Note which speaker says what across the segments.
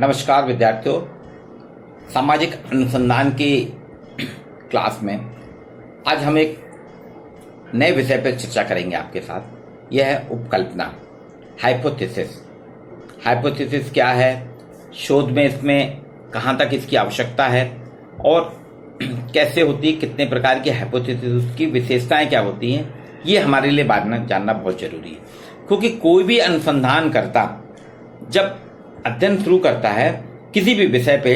Speaker 1: नमस्कार विद्यार्थियों, सामाजिक अनुसंधान की क्लास में आज हम एक नए विषय पर चर्चा करेंगे आपके साथ। यह है उपकल्पना, हाइपोथेसिस। हाइपोथेसिस क्या है, शोध में इसमें कहाँ तक इसकी आवश्यकता है और कैसे होती है, कितने प्रकार की हाइपोथेसिस की विशेषताएं क्या होती हैं, ये हमारे लिए जानना बहुत जरूरी है। क्योंकि कोई भी अनुसंधान करता जब अध्ययन शुरू करता है किसी भी विषय पे,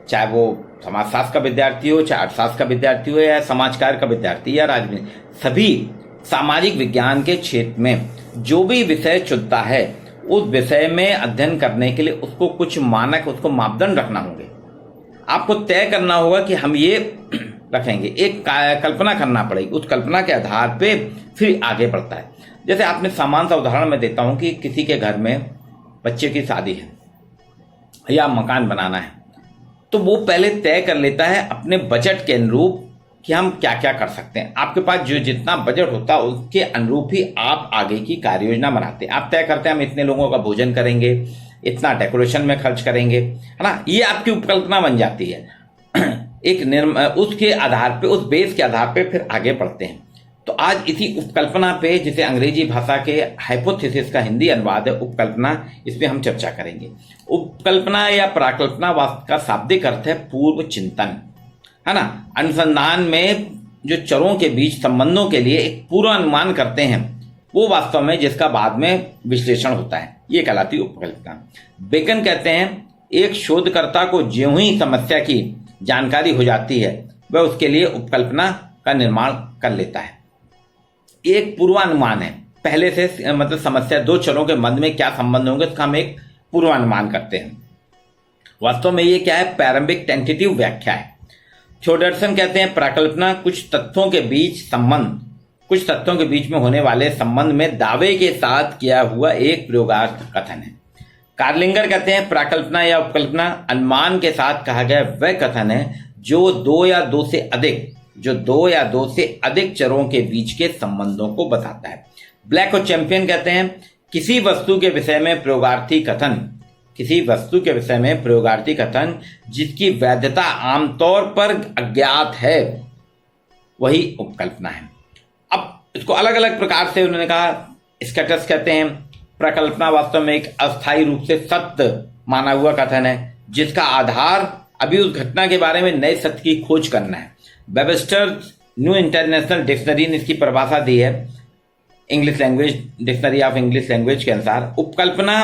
Speaker 1: चाहे वो समाजशास्त्र का विद्यार्थी हो, चाहे अर्थशास्त्र का विद्यार्थी हो, या समाज कार्य का विद्यार्थी या राजनीति, सभी सामाजिक विज्ञान के क्षेत्र में जो भी विषय चुनता है उस विषय में अध्ययन करने के लिए उसको कुछ मानक, उसको मापदंड रखना होंगे। आपको तय करना होगा कि हम ये रखेंगे, एक कल्पना करना पड़ेगी, उस कल्पना के आधार पे फिर आगे बढ़ता है। जैसे आपने सामान्य सा उदाहरण मैं देता हूं कि किसी के घर में बच्चे की शादी है या मकान बनाना है, तो वो पहले तय कर लेता है अपने बजट के अनुरूप कि हम क्या क्या कर सकते हैं। आपके पास जो जितना बजट होता है उसके अनुरूप ही आप आगे की कार्य योजना बनाते हैं। आप तय करते हैं हम इतने लोगों का भोजन करेंगे, इतना डेकोरेशन में खर्च करेंगे, है ना। ये आपकी उपकल्पना बन जाती है। उसके आधार पे, उस बेस के आधार पे फिर आगे बढ़ते हैं। तो आज इसी उपकल्पना पे, जिसे अंग्रेजी भाषा के हाइपोथेसिस का हिंदी अनुवाद है उपकल्पना, इस पे हम चर्चा करेंगे। उपकल्पना या प्राकल्पना का शाब्दिक अर्थ है पूर्व चिंतन, है ना। अनुसंधान में जो चरों के बीच संबंधों के लिए एक पूर्वानुमान करते हैं, वो वास्तव में जिसका बाद में विश्लेषण होता है, ये कहलाती है उपकल्पना। बेकन कहते हैं एक शोधकर्ता को ज्यों ही समस्या की जानकारी हो जाती है वह उसके लिए उपकल्पना का निर्माण कर लेता है। एक पूर्वानुमान है, पहले से मतलब समस्या, दो चरों के मध्य में क्या संबंध होंगे उसका हम एक पूर्वानुमान करते हैं। वास्तव में ये क्या है, प्रारंभिक टेंटेटिव व्याख्या है। थ्योडरसन कहते हैं प्राकल्पना कुछ तथ्यों के बीच में होने वाले संबंध में दावे के साथ किया हुआ एक प्रयोगार्थ कथन है। कार्लिंगर कहते हैं प्राकल्पना या उपकल्पना अनुमान के साथ कहा गया वह कथन है जो दो या दो से अधिक चरों के बीच के संबंधों को बताता है। ब्लैक और चैंपियन कहते हैं किसी वस्तु के विषय में प्रयोगार्थी कथन जिसकी वैधता आमतौर पर अज्ञात है वही उपकल्पना है। अब इसको अलग अलग प्रकार से उन्होंने कहा। स्कैटस कहते हैं प्रकल्पना वास्तव में एक अस्थायी रूप से सत्य माना हुआ कथन है जिसका आधार अभी उस घटना के बारे में नए सत्य की खोज करना है। वेबस्टर न्यू इंटरनेशनल डिक्शनरी ने इसकी परिभाषा दी है, डिक्शनरी ऑफ इंग्लिश लैंग्वेज के अनुसार उपकल्पना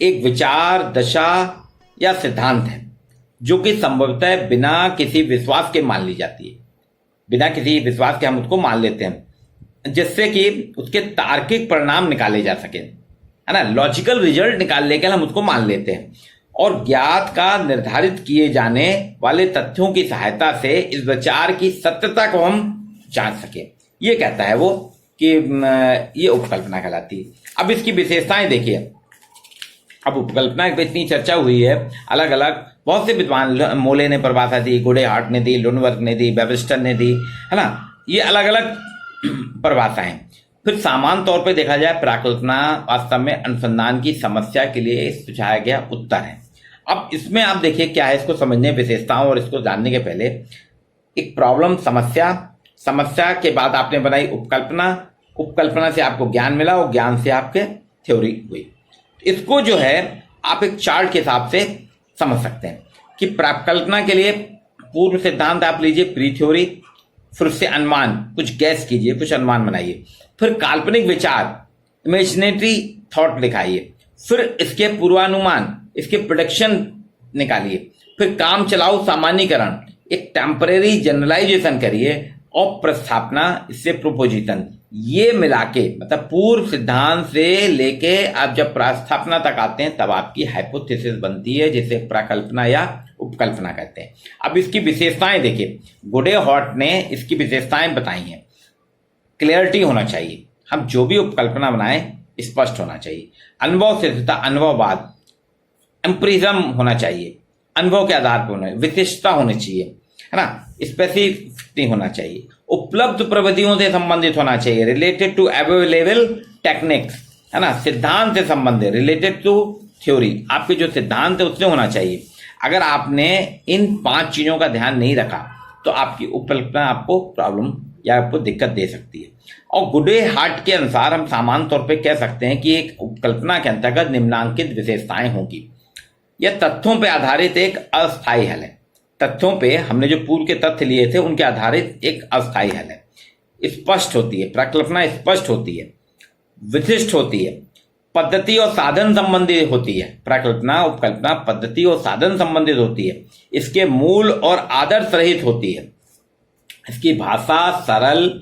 Speaker 1: एक विचार, दशा या सिद्धांत है जो कि संभवतः बिना किसी विश्वास के मान ली जाती है। बिना किसी विश्वास के हम उसको मान लेते हैं जिससे कि उसके तार्किक परिणाम निकाले जा सके, है ना। लॉजिकल रिजल्ट निकालने के लिए हम उसको मान लेते हैं और ज्ञात का निर्धारित किए जाने वाले तथ्यों की सहायता से इस विचार की सत्यता को हम जान सके। ये कहता है वो कि ये उपकल्पना कहलाती है। अब इसकी विशेषताएं देखिए। अब उपकल्पना की इतनी चर्चा हुई है, अलग अलग बहुत से विद्वान, मोले ने परिभाषा दी, गुडेहार्ट ने दी, लुनवर्क ने दी, वेबस्टर ने दी, है ना। ये अलग अलग परिभाषाएं। फिर सामान्य तौर पे देखा जाए प्राकल्पना वास्तव में अनुसंधान की समस्या के लिए सुझाया गया उत्तर है। अब इसमें आप देखिए क्या है, इसको समझने, विशेषताओं और इसको जानने के पहले एक प्रॉब्लम, समस्या के बाद आपने बनाई उपकल्पना से आपको ज्ञान मिला और ज्ञान से आपके थ्योरी हुई। इसको जो है आप एक चार्ट के हिसाब से समझ सकते हैं कि प्राकल्पना के लिए पूर्व सिद्धांत आप लीजिए, प्री थ्योरी, फिर उससे अनुमान, कुछ गैस कीजिए, कुछ अनुमान बनाइए, फिर काल्पनिक विचार, इमेजिनेटरी थॉट लिखाइए, फिर इसके पूर्वानुमान, इसके प्रेडिक्शन निकालिए, फिर काम चलाओ सामान्यीकरण, एक टेम्परेरी जनरलाइजेशन करिए और प्रस्थापना, इससे प्रोपोजिशन, ये मिला के मतलब पूर्व सिद्धांत से लेके आप जब प्रस्थापना तक आते हैं तब आपकी हाइपोथेसिस बनती है, जिसे प्राकल्पना या उपकल्पना कहते हैं। अब इसकी विशेषताएं देखिए, गुडेहार्ट ने इसकी विशेषताएं बताई हैं। क्लियरिटी होना चाहिए, हम जो भी उपकल्पना बनाएं स्पष्ट होना चाहिए। अनुभव सिद्धता, अनुभववाद, एम्पिरिज्म होना चाहिए, अनुभव के आधार पर होना, विशिष्टता होनी चाहिए, है ना, स्पेसिफिसिटी होना चाहिए, उपलब्ध प्रविधियों से संबंधित होना चाहिए, रिलेटेड टू अवेलेबल टेक्निक्स, है ना, सिद्धांत से संबंधित, रिलेटेड टू थ्योरी, आपके जो सिद्धांत है उससे होना चाहिए। अगर आपने इन 5 चीजों का ध्यान नहीं रखा तो आपकी उपकल्पना आपको प्रॉब्लम या आपको दिक्कत दे सकती है। और गुडे हार्ट के अनुसार हम सामान्य तौर पे कह सकते हैं कि एक उपकल्पना के अंतर्गत निम्नांकित विशेषताएं होंगी। यह तथ्यों पे आधारित एक अस्थायी हल है। तथ्यों पे हमने जो पूर्व के तथ्य लिए थे उनके आधारित एक अस्थायी हल है। स्पष्ट होती है, प्रकल्पना स्पष्ट होती है, विशिष्ट होती है, पद्धति और साधन संबंधित होती है। प्रकल्पना उपकल्पना पद्धति और साधन संबंधित होती है। इसके मूल और आदर्श रहित होती है। इसकी भाषा सरल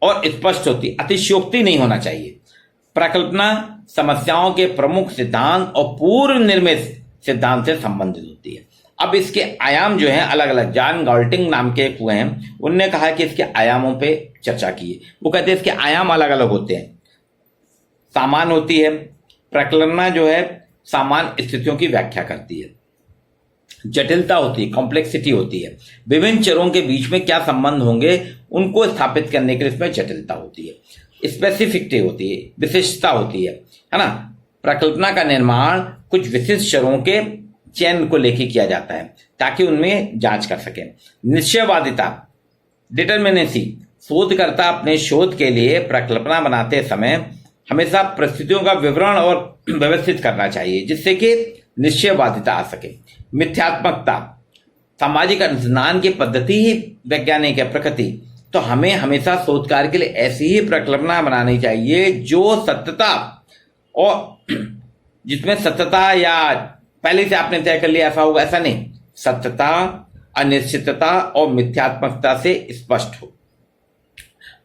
Speaker 1: और स्पष्ट होती है, अतिशयोक्ति नहीं होना चाहिए। प्रकल्पना समस्याओं के प्रमुख सिद्धांत और पूर्व निर्मित सिद्धांत से संबंधित होती है। अब इसके आयाम जो हैं अलग अलग, जॉन गॉल्टिंग नाम के एक हुए हैं, उनने कहा कि इसके आयामों पे चर्चा की है। वो कहते हैं इसके आयाम अलग अलग होते हैं। सामान्य होती है, प्रकल्पना जो है सामान्य स्थितियों की व्याख्या करती है। जटिलता होती है, कॉम्प्लेक्सिटी होती है, विभिन्न चरों के बीच में क्या संबंध होंगे उनको स्थापित करने के लिए इसमें जटिलता होती है। स्पेसिफिसिटी होती है, विशिष्टता होती है ना। प्रकल्पना का निर्माण कुछ विशिष्ट चरों के चयन को लेके किया जाता है ताकि उनमें जांच कर सके। निश्चयवादिता, डिटर्मिनेसी, शोधकर्ता अपने शोध के लिए प्रकल्पना बनाते समय हमेशा परिस्थितियों का विवरण और व्यवस्थित करना चाहिए जिससे कि निश्चयवादिता आ सके। मिथ्यात्मकता, सामाजिक अनुसंधान की पद्धति ही वैज्ञानिक है प्रकृति, तो हमें हमेशा शोध कार्य के लिए ऐसी ही प्रकल्पना बनानी चाहिए जो सत्यता और जिसमें सत्यता या पहले से आपने तय कर लिया ऐसा होगा, ऐसा नहीं। सत्यता, अनिश्चितता और मिथ्यात्मकता से स्पष्ट हो।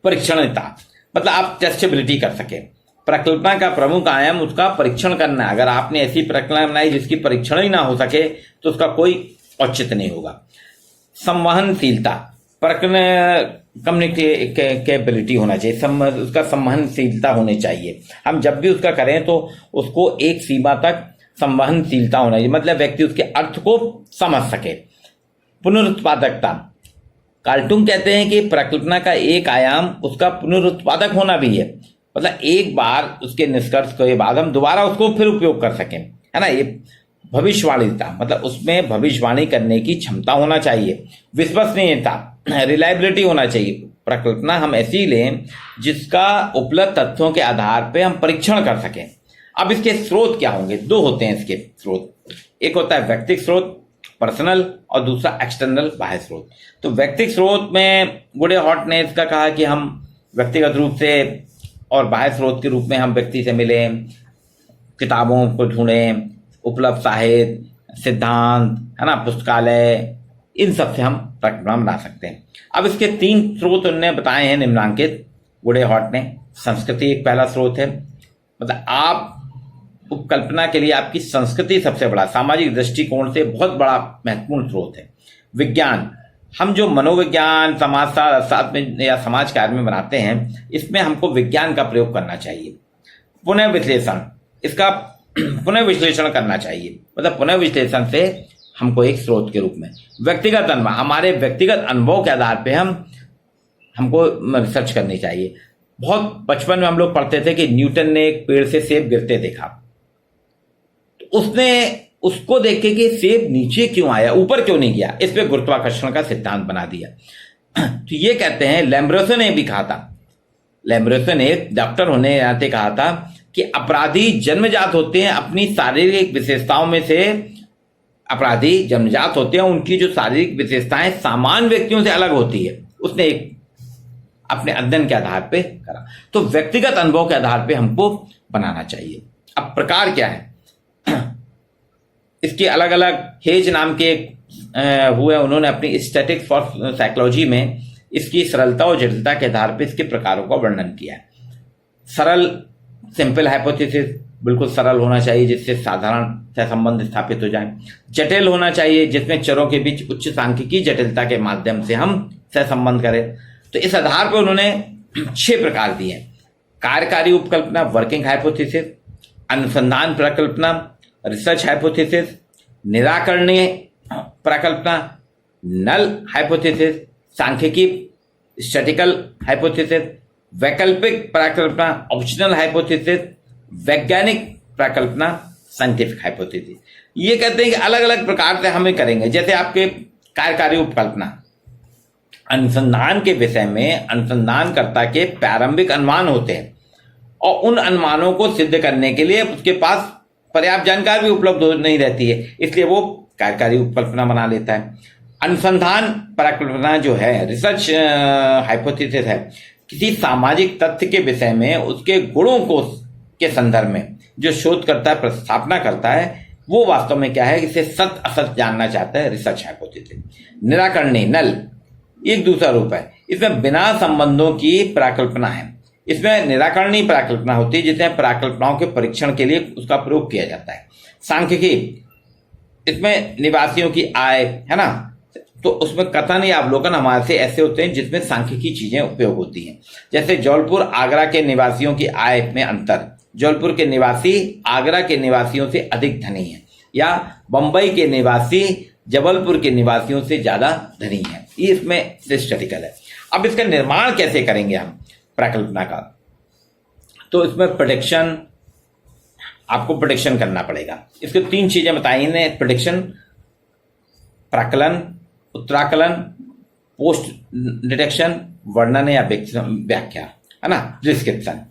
Speaker 1: परीक्षणता, मतलब आप टेस्टेबिलिटी कर सके। प्रकल्पना का प्रमुख आयाम उसका परीक्षण करना है। अगर आपने ऐसी प्रकल्पना बनाई जिसकी परीक्षण ही ना हो सके तो उसका कोई औचित्य नहीं होगा। संवहनशीलता, कम्युनिकेबिलिटी होना चाहिए, उसका संवहनशीलता होनी चाहिए। हम जब भी उसका करें तो उसको एक सीमा तक संवहनशीलता होना चाहिए, मतलब व्यक्ति उसके अर्थ को समझ सके। पुनरुत्पादकता, कार्टून कहते हैं कि प्रकल्पना का एक आयाम उसका पुनरुत्पादक होना भी है, मतलब एक बार उसके निष्कर्ष के बाद हम दोबारा उसको फिर उपयोग कर सकें, है ना। ये भविष्यवाणीता, मतलब उसमें भविष्यवाणी करने की क्षमता होना चाहिए। विश्वसनीयता, रिलायबिलिटी होना चाहिए। प्रकल्पना हम ऐसी लें जिसका उपलब्ध तथ्यों के आधार पर हम परीक्षण कर सकें। अब इसके स्रोत क्या होंगे? 2 होते हैं इसके स्रोत, एक होता है व्यक्तिगत स्रोत पर्सनल और दूसरा एक्सटर्नल बाह्य स्रोत। तो व्यक्तिगत स्रोत में गुडे हॉट ने इसका कहा कि हम व्यक्तिगत रूप से और बाह्य स्रोत के रूप में हम व्यक्ति से मिलें, किताबों को ढूंढें, उपलब्ध साहित्य, सिद्धांत, है ना, पुस्तकालय, इन सब से हम प्रकल्पना बना सकते हैं। अब इसके 3 स्रोत उन्होंने बताए हैं निम्नांकित गुडे हॉट ने। संस्कृति एक पहला स्रोत है, मतलब आप उपकल्पना के लिए आपकी संस्कृति सबसे बड़ा, सामाजिक दृष्टिकोण से बहुत बड़ा महत्वपूर्ण स्रोत है। विज्ञान, हम जो मनोविज्ञान समाजशास्त्र में या समाज कार्य में बनाते हैं इसमें हमको विज्ञान का प्रयोग करना चाहिए। पुनः विश्लेषण, इसका पुनः विश्लेषण करना चाहिए, मतलब पुनः विश्लेषण से हमको एक स्रोत के रूप में। व्यक्तिगत अनुभव, हमारे व्यक्तिगत अनुभव के आधार पे हमको रिसर्च करनी चाहिए। बहुत बचपन में हम लोग पढ़ते थे कि न्यूटन ने एक पेड़ से सेब गिरते देखा, तो उसने उसको देख के कि सेब नीचे क्यों आया, ऊपर क्यों नहीं गया, इस पे गुरुत्वाकर्षण का सिद्धांत बना दिया। तो ये कहते हैं, लैम्ब्रोसे ने भी कहा था, लैम्ब्रोसे ने डॉक्टर होने नाते कहा था कि अपराधी जन्मजात होते हैं अपनी शारीरिक विशेषताओं में से, अपराधी जन्मजात होते हैं उनकी जो शारीरिक विशेषताएं सामान्य व्यक्तियों से अलग होती है। उसने एक अपने अध्ययन के आधार पे करा। तो व्यक्तिगत अनुभव के आधार पे हमको बनाना चाहिए। अब प्रकार क्या है, इसके अलग अलग हेज नाम के हुए, उन्होंने अपनी स्टैटिक्स फॉर साइकोलॉजी में इसकी सरलता और जटिलता के आधार पर इसके प्रकारों का वर्णन किया है। सरल, सिंपल हाइपोथेसिस, बिल्कुल सरल होना चाहिए जिससे साधारण सहसंबंध स्थापित हो जाए। जटिल होना चाहिए जिसमें चरों के बीच उच्च सांख्यिकी जटिलता के माध्यम से हम सहसंबंध करें। तो इस आधार पर उन्होंने 6 प्रकार दिए हैं। कार्यकारी उपकल्पना, वर्किंग हाइपोथेसिस, अनुसंधान प्रकल्पना, रिसर्च हाइपोथेसिस, निराकरणीय प्रकल्पना, नल हाइपोथेसिस, सांख्यिकी स्टैटिकल हाइपोथेसिस, वैकल्पिक प्रकल्पना, ऑप्शनल हाइपोथेसिस, वैज्ञानिक प्रकल्पना, साइंटिफिक हाइपोथेसिस। ये कहते हैं कि अलग अलग प्रकार से हमें करेंगे, जैसे आपके कार्यकारी उपकल्पना, अनुसंधान के विषय में अनुसंधानकर्ता के प्रारंभिक अनुमान होते हैं और उन अनुमानों को सिद्ध करने के लिए उसके पास पर्याप्त जानकारी भी उपलब्ध नहीं रहती है, इसलिए वो कार्यकारी उपकल्पना बना लेता है। अनुसंधान परिकल्पना जो है, रिसर्च हाइपोथेसिस है, किसी सामाजिक तथ्य के विषय में उसके गुणों को के संदर्भ में जो शोधकर्ता प्रस्थापना करता है वो वास्तव में क्या है, इसे सत्य असत्य जानना चाहता है, रिसर्च हाइपोथेसिस। निराकरणीय नल एक दूसरा रूप है, इसमें बिना संबंधों की प्राकल्पना है। इसमें निराकरणीय प्राकल्पना होती है जिसमें प्राकल्पनाओं के परीक्षण के लिए उसका प्रयोग किया जाता है। सांख्यिकी, इसमें निवासियों की आय है ना, तो उसमें कथन या अवलोकन हमारे से ऐसे होते हैं जिसमें सांख्यिकी चीजें उपयोग होती हैं। जैसे जौलपुर आगरा के निवासियों की आय में अंतर, जौलपुर के निवासी आगरा के निवासियों से अधिक धनी है, या बंबई के निवासी जबलपुर के निवासियों से ज्यादा धनी है। ये इसमें स्टैटिस्टिकल है। अब इसका निर्माण कैसे करेंगे हम प्रकल्पना का, तो इसमें प्रेडिक्शन, आपको प्रेडिक्शन करना पड़ेगा। इसके 3 चीजें बताई हैं, प्रेडिक्शन, प्राकलन, उत्तराकलन, पोस्ट डिटेक्शन, वर्णन या व्याख्या, है ना, डिस्क्रिप्शन।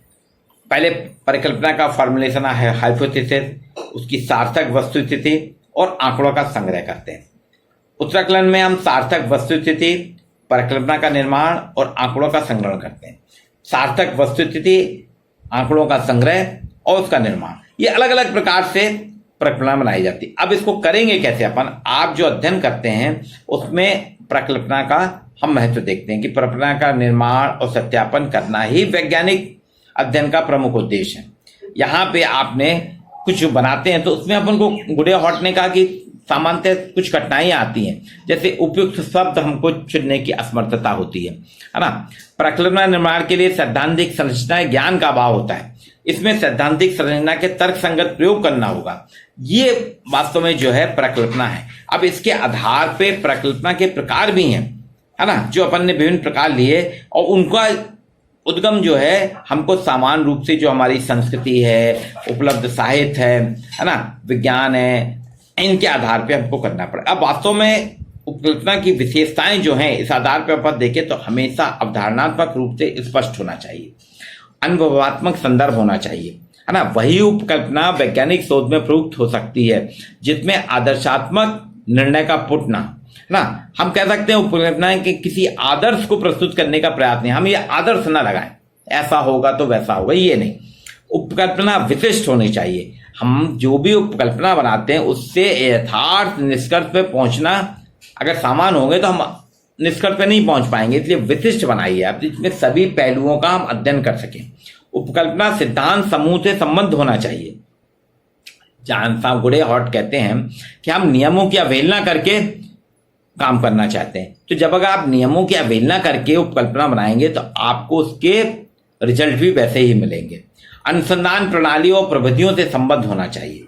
Speaker 1: पहले परिकल्पना का फॉर्मुलेशन है हाइपोथेसिस, उसकी सार्थक वस्तुस्थिति और आंकड़ों का संग्रह करते हैं। उत्तराकलन में हम सार्थक वस्तुस्थिति, परिकल्पना का निर्माण और आंकड़ों का संग्रह करते हैं। सार्थक वस्तुस्थिति, आंकड़ों का संग्रह और उसका निर्माण, ये अलग अलग प्रकार से परिकल्पना बनाई जाती है। अब इसको करेंगे कैसे अपन, आप जो अध्ययन करते हैं उसमें परिकल्पना का हम महत्व देखते हैं कि परिकल्पना का निर्माण और सत्यापन करना ही वैज्ञानिक अध्ययन का प्रमुख उद्देश्य है। यहाँ पे आपने कुछ बनाते हैं तो उसमें अपन को गुड़े हटने का कि सामान्यतः कुछ कठिनाइयां आती हैं, जैसे उपयुक्त शब्द हमको चुनने की असमर्थता होती है ना। परिकल्पना निर्माण के लिए सैद्धांतिक संरचना ज्ञान का अभाव होता है, इसमें सैद्धांतिक संरचना के तर्क संगत प्रयोग करना होगा। ये वास्तव में जो है परिकल्पना है। अब इसके आधार पे परिकल्पना के प्रकार भी हैं, है ना, जो अपन ने विभिन्न प्रकार लिए और उनका उद्गम जो है हमको सामान्य रूप से जो हमारी संस्कृति है, उपलब्ध साहित्य है ना, विज्ञान है, इनके आधार पे हमको करना पड़ेगा। अब वास्तव में उपकल्पना की विशेषताएं जो हैं इस आधार पर अपन देखें तो हमेशा अवधारणात्मक रूप से स्पष्ट होना चाहिए, अनुभवात्मक संदर्भ होना चाहिए, है ना। वही उपकल्पना वैज्ञानिक शोध में प्रयुक्त हो सकती है जिसमें आदर्शात्मक निर्णय का पुटना, ना, हम कह सकते हैं उपकल्पना कि किसी आदर्श को प्रस्तुत करने का प्रयास नहीं, हम ये आदर्श ना लगाएं, ऐसा होगा तो वैसा होगा, ये नहीं। उपकल्पना विशिष्ट होनी चाहिए। हम जो भी उपकल्पना बनाते हैं उससे यथार्थ निष्कर्ष पे पहुंचना अगर सामान होंगे तो हम निष्कर्ष पे नहीं पहुंच पाएंगे, इसलिए विशिष्ट बनाइए आप जिसमें सभी पहलुओं का हम अध्ययन कर सकें। उपकल्पना सिद्धांत समूह से संबद्ध होना चाहिए। जॉन साहब गुडे हॉट कहते हैं कि हम नियमों की अवहेलना करके काम करना चाहते हैं, तो जब अगर आप नियमों की अवहेलना करके उपकल्पना बनाएंगे तो आपको उसके रिजल्ट भी वैसे ही मिलेंगे। अनुसंधान प्रणालियों और प्रविधियों से संबद्ध होना चाहिए।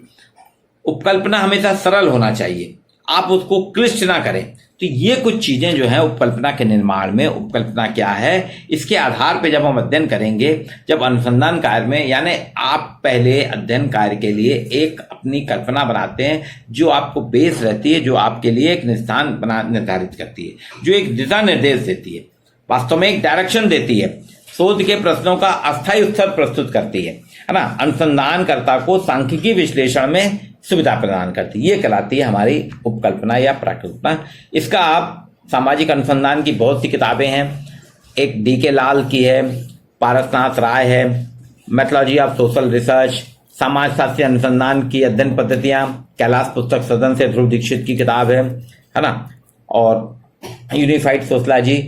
Speaker 1: उपकल्पना हमेशा सरल होना चाहिए, आप उसको क्लिष्ट ना करें। तो ये कुछ चीजें जो है उपकल्पना के निर्माण में, उपकल्पना क्या है इसके आधार पे जब हम अध्ययन करेंगे, जब अनुसंधान कार्य में, यानी आप पहले अध्ययन कार्य के लिए एक अपनी कल्पना बनाते हैं जो आपको बेस रहती है, जो आपके लिए एक स्थान बना निर्धारित करती है, जो एक दिशा निर्देश देती है, वास्तव में एक डायरेक्शन देती है, शोध के प्रश्नों का अस्थायी उत्तर प्रस्तुत करती है ना, अनुसंधानकर्ता को सांख्यिकी विश्लेषण में सुविधा प्रदान करती है। ये कहलाती है हमारी उपकल्पना या प्राकल्पना। इसका आप सामाजिक अनुसंधान की बहुत सी किताबें हैं, एक D.K. लाल की है, पारसनाथ राय है, मेथोलॉजी ऑफ सोशल रिसर्च, समाजशास्त्री अनुसंधान की अध्ययन पद्धतियां, कैलाश पुस्तक सदन से ध्रुव दीक्षित की किताब है ना, और यूनिफाइड सोशलॉजी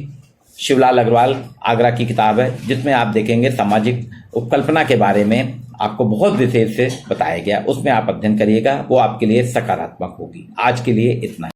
Speaker 1: शिवलाल अग्रवाल आगरा की किताब है, जिसमें आप देखेंगे सामाजिक उपकल्पना के बारे में आपको बहुत विशेष से बताया गया, उसमें आप अध्ययन करिएगा, वो आपके लिए सकारात्मक होगी। आज के लिए इतना।